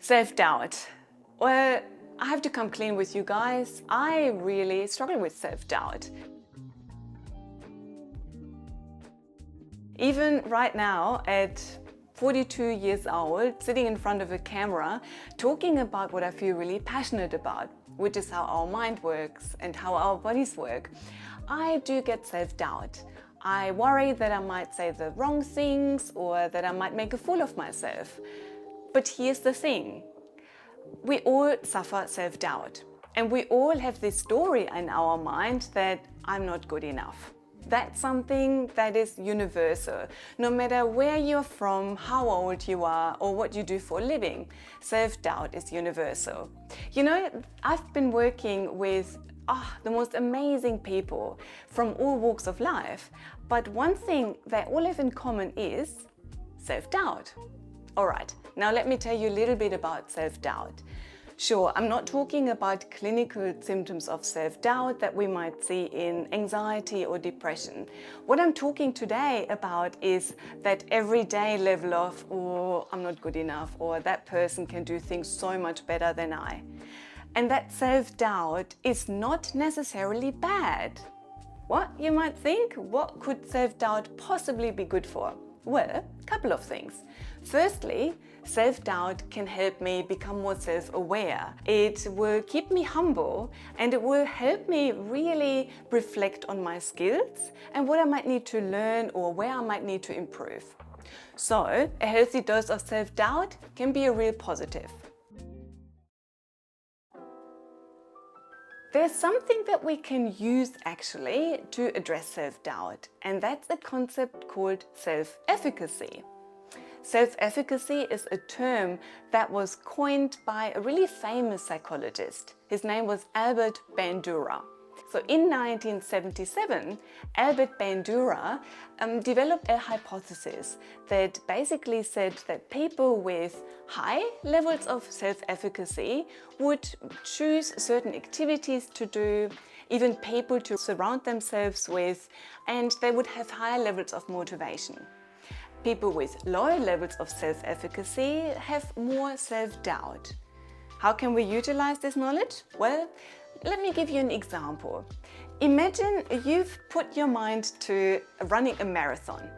Self-doubt. Well, I have to come clean with you guys. I really struggle with self-doubt. Even right now, at 42 years old, sitting in front of a camera, talking about what I feel really passionate about, which is how our mind works and how our bodies work, I do get self-doubt. I worry that I might say the wrong things or that I might make a fool of myself. But here's the thing. We all suffer self-doubt, and we all have this story in our mind that I'm not good enough. That's something that is universal. No matter where you're from, how old you are, or what you do for a living, self-doubt is universal. You know, I've been working with the most amazing people from all walks of life, but one thing they all have in common is self-doubt. Alright, now let me tell you a little bit about self-doubt. Sure, I'm not talking about clinical symptoms of self-doubt that we might see in anxiety or depression. What I'm talking today about is that everyday level of, oh, I'm not good enough, or that person can do things so much better than I. And that self-doubt is not necessarily bad. What, you might think? What could self-doubt possibly be good for? Well, a couple of things. Firstly, self-doubt can help me become more self-aware. It will keep me humble and it will help me really reflect on my skills and what I might need to learn or where I might need to improve. So, a healthy dose of self-doubt can be a real positive. There's something that we can use actually to address self-doubt, and that's a concept called self-efficacy. Self-efficacy is a term that was coined by a really famous psychologist. His name was Albert Bandura. So in 1977, Albert Bandura developed a hypothesis that basically said that people with high levels of self-efficacy would choose certain activities to do, even people to surround themselves with, and they would have higher levels of motivation. People with low levels of self-efficacy have more self-doubt. How can we utilize this knowledge? Well, let me give you an example. Imagine you've put your mind to running a marathon.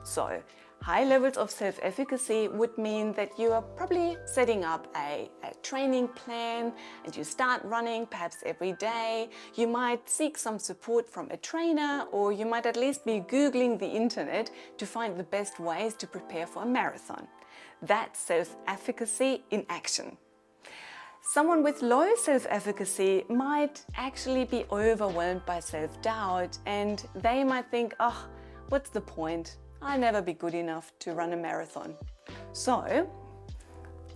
So, high levels of self-efficacy would mean that you are probably setting up a training plan and you start running perhaps every day. You might seek some support from a trainer, or you might at least be Googling the internet to find the best ways to prepare for a marathon. That's self-efficacy in action. Someone with low self-efficacy might actually be overwhelmed by self-doubt, and they might think, oh, what's the point? I'll never be good enough to run a marathon. So,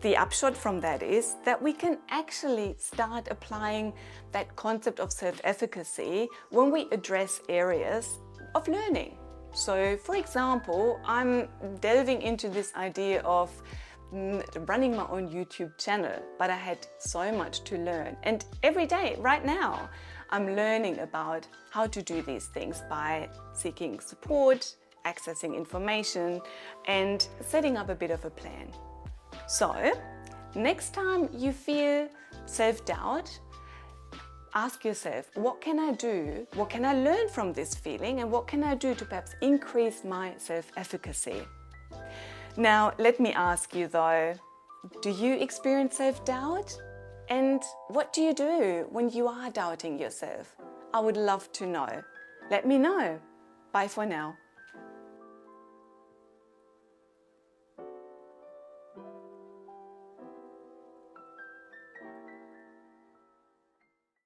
the upshot from that is that we can actually start applying that concept of self-efficacy when we address areas of learning. So, for example, I'm delving into this idea of running my own YouTube channel, but I had so much to learn, and every day right now I'm learning about how to do these things by seeking support, accessing information and setting up a bit of a plan. So next time you feel self-doubt, ask yourself, what can I do? What can I learn from this feeling, and what can I do to perhaps increase my self-efficacy? Now, let me ask you though, do you experience self-doubt? And what do you do when you are doubting yourself? I would love to know. Let me know. Bye for now.